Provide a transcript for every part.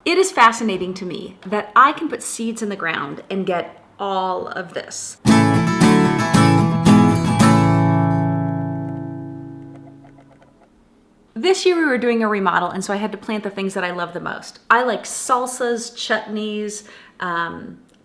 It is fascinating to me that I can put seeds in the ground and get all of this. This year we were doing a remodel, and so I had to plant the things that I love the most. I like salsas, chutneys,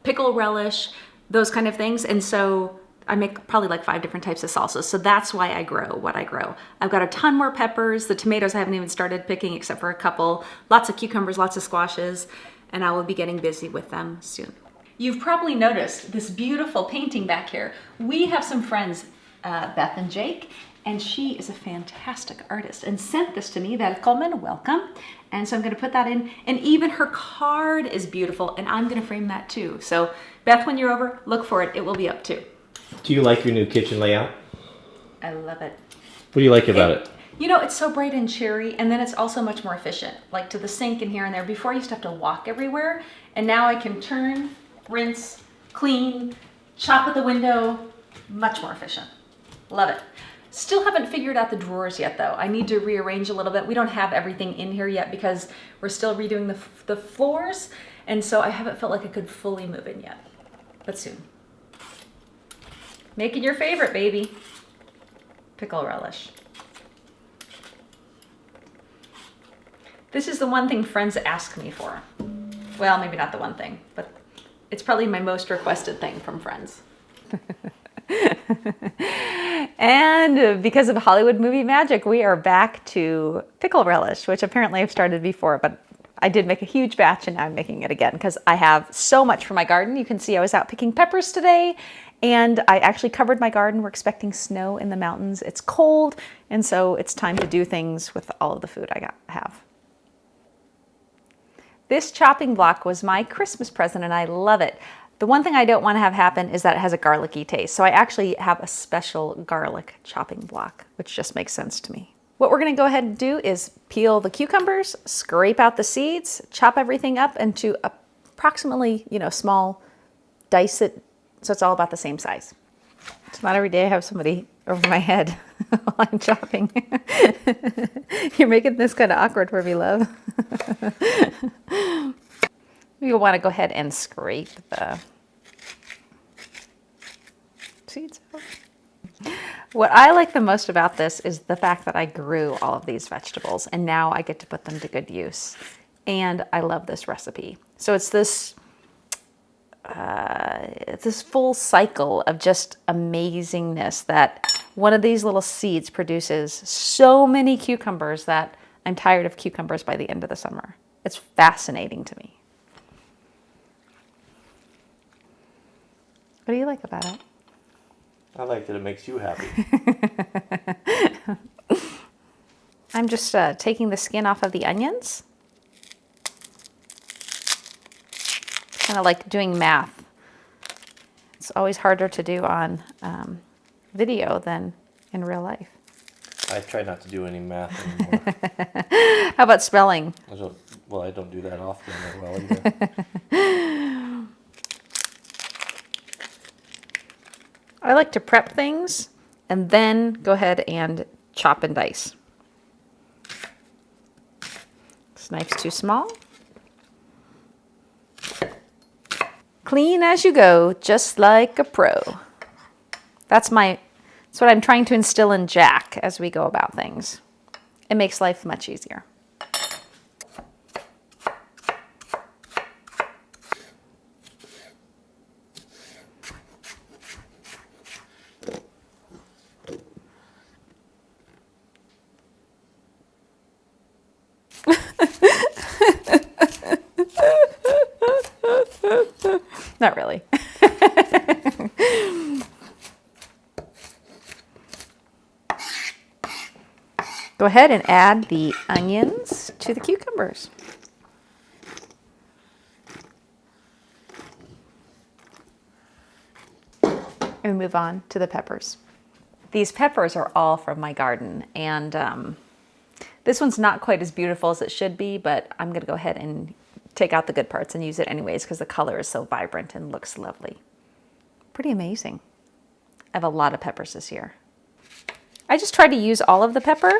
pickle relish, those kind of things. And so I make probably like 5 different types of salsas. So that's why I grow what I grow. I've got a ton more peppers. The tomatoes I haven't even started picking except for a couple. Lots of cucumbers, lots of squashes, and I will be getting busy with them soon. You've probably noticed this beautiful painting back here. We have some friends, Beth and Jake, and she is a fantastic artist and sent this to me. Välkommen, welcome. And so I'm gonna put that in, and even her card is beautiful, and I'm gonna frame that too. So Beth, when you're over, look for it. It will be up too. Do you like your new kitchen layout? I love it. What do you like about it? You know, it's so bright and cheery, and then it's also much more efficient. Like to the sink and here and there. Before I used to have to walk everywhere, and now I can turn, rinse, clean, chop at the window. Much more efficient. Love it. Still haven't figured out the drawers yet though. I need to rearrange a little bit. We don't have everything in here yet because we're still redoing the floors, and so I haven't felt like I could fully move in yet, but soon. Making your favorite, baby. Pickle relish. This is the one thing friends ask me for. Well, maybe not the one thing, but it's probably my most requested thing from friends. And because of Hollywood movie magic, we are back to pickle relish, which apparently I've started before, but I did make a huge batch and now I'm making it again because I have so much for my garden. You can see I was out picking peppers today, and I actually covered my garden. We're expecting snow in the mountains. It's cold, and so it's time to do things with all of the food I have. This chopping block was my Christmas present, and I love it. The one thing I don't want to have happen is that it has a garlicky taste. So I actually have a special garlic chopping block, which just makes sense to me. What we're going to go ahead and do is peel the cucumbers, scrape out the seeds, chop everything up into approximately, small, dice it so it's all about the same size. It's not every day I have somebody over my head while I'm chopping. You're making this kind of awkward for me, love. You'll want to go ahead and scrape the seeds out. What I like the most about this is the fact that I grew all of these vegetables and now I get to put them to good use. And I love this recipe. So it's this full cycle of just amazingness that one of these little seeds produces so many cucumbers that I'm tired of cucumbers by the end of the summer. It's fascinating to me. What do you like about it? I like that it makes you happy. I'm just taking the skin off of the onions. Kind of like doing math. It's always harder to do on video than in real life. I try not to do any math anymore. How about spelling? I don't do that often or well either. I like to prep things and then go ahead and chop and dice. This knife's too small. Clean as you go, just like a pro. That's what I'm trying to instill in Jack as we go about things. It makes life much easier. Not really. Go ahead and add the onions to the cucumbers. And move on to the peppers. These peppers are all from my garden, and this one's not quite as beautiful as it should be, but I'm going to go ahead and take out the good parts and use it anyways because the color is so vibrant and looks lovely. Pretty amazing. I have a lot of peppers this year. I just try to use all of the pepper,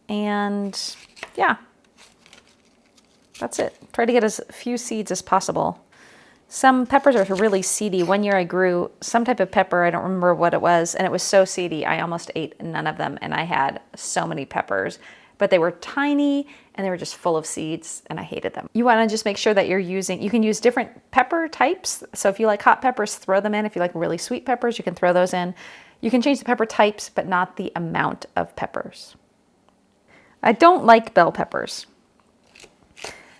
and yeah. That's it. Try to get as few seeds as possible. Some peppers are really seedy. One year I grew some type of pepper, I don't remember what it was, and it was so seedy I almost ate none of them, and I had so many peppers. But they were tiny and they were just full of seeds and I hated them. You want to just make sure that you're using, you can use different pepper types. So if you like hot peppers, throw them in. If you like really sweet peppers, you can throw those in. You can change the pepper types, but not the amount of peppers. I don't like bell peppers.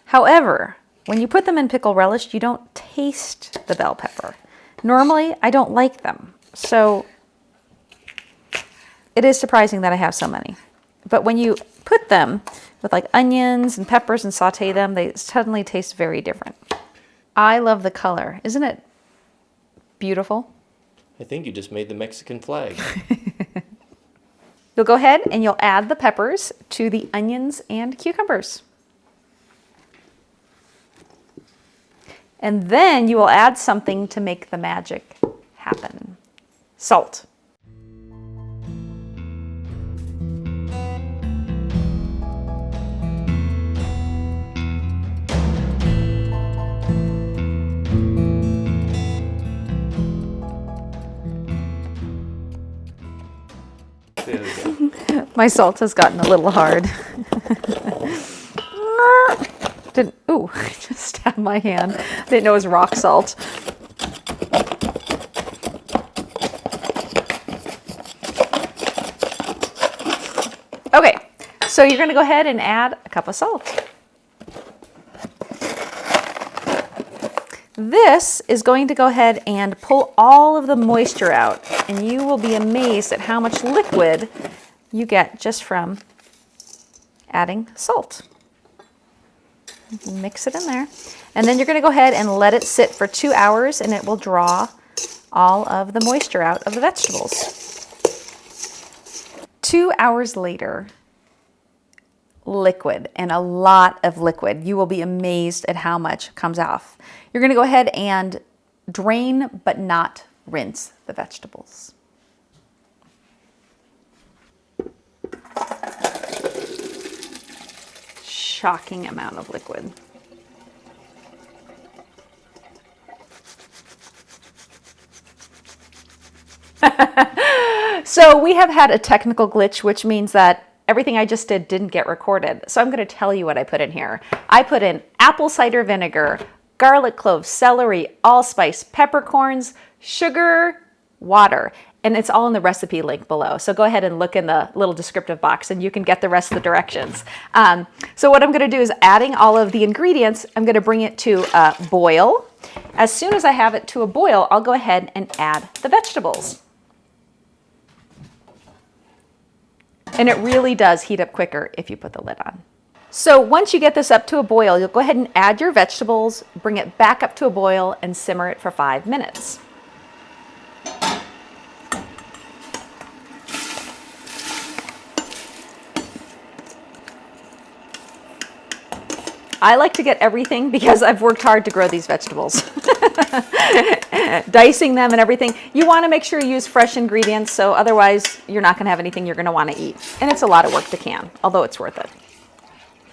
However, when you put them in pickle relish, you don't taste the bell pepper. Normally, I don't like them. So it is surprising that I have so many. But when you put them with like onions and peppers and saute them, they suddenly taste very different. I love the color. Isn't it beautiful? I think you just made the Mexican flag. You'll go ahead and you'll add the peppers to the onions and cucumbers. And then you will add something to make the magic happen. Salt. There we go. My salt has gotten a little hard. Ooh, I just stabbed my hand. I didn't know it was rock salt. Okay, so you're going to go ahead and add a cup of salt. This is going to go ahead and pull all of the moisture out, and you will be amazed at how much liquid you get just from adding salt. Mix it in there. And then you're going to go ahead and let it sit for 2 hours, and it will draw all of the moisture out of the vegetables. 2 hours later, liquid, and a lot of liquid. You will be amazed at how much comes off. You're going to go ahead and drain but not rinse the vegetables. Shocking amount of liquid. So we have had a technical glitch, which means that everything I just did didn't get recorded. So I'm going to tell you what I put in here. I put in apple cider vinegar, garlic cloves, celery, allspice, peppercorns, sugar, water. And it's all in the recipe link below. So go ahead and look in the little descriptive box and you can get the rest of the directions. So what I'm going to do is adding all of the ingredients, I'm going to bring it to a boil. As soon as I have it to a boil, I'll go ahead and add the vegetables. And it really does heat up quicker if you put the lid on. So once you get this up to a boil, you'll go ahead and add your vegetables, bring it back up to a boil, and simmer it for 5 minutes. I like to get everything because I've worked hard to grow these vegetables. Dicing them and everything. You want to make sure you use fresh ingredients, so otherwise you're not going to have anything you're going to want to eat. And it's a lot of work to can, although it's worth it.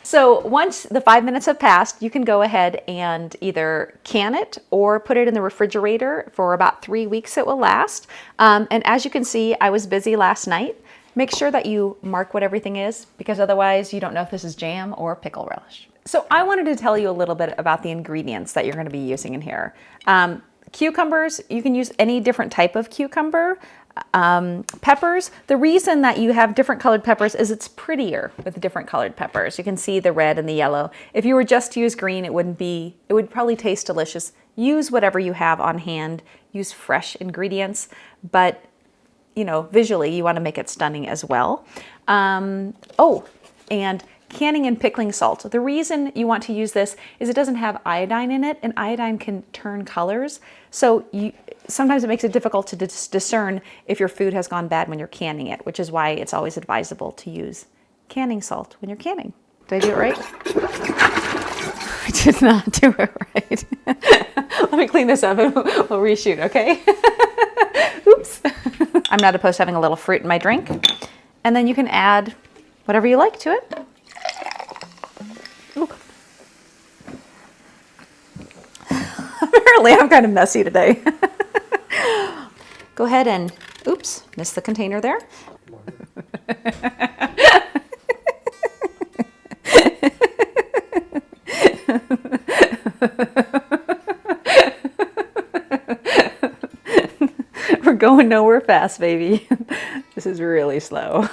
So once the 5 minutes have passed, you can go ahead and either can it or put it in the refrigerator for about 3 weeks. It will last. And as you can see, I was busy last night. Make sure that you mark what everything is, because otherwise you don't know if this is jam or pickle relish. So I wanted to tell you a little bit about the ingredients that you're going to be using in here. Cucumbers, you can use any different type of cucumber. Peppers, the reason that you have different colored peppers is it's prettier with different colored peppers. You can see the red and the yellow. If you were just to use green, it would probably taste delicious. Use whatever you have on hand. Use fresh ingredients, but visually you want to make it stunning as well. And canning and pickling salt. The reason you want to use this is it doesn't have iodine in it, and iodine can turn colors. So sometimes it makes it difficult to discern if your food has gone bad when you're canning it, which is why it's always advisable to use canning salt when you're canning. Did I do it right? I did not do it right. Let me clean this up and we'll reshoot, okay? Oops. I'm not opposed to having a little fruit in my drink. And then you can add whatever you like to it. Ooh. Apparently I'm kind of messy today. Go ahead and, oops, missed the container there. We're going nowhere fast, baby. This is really slow.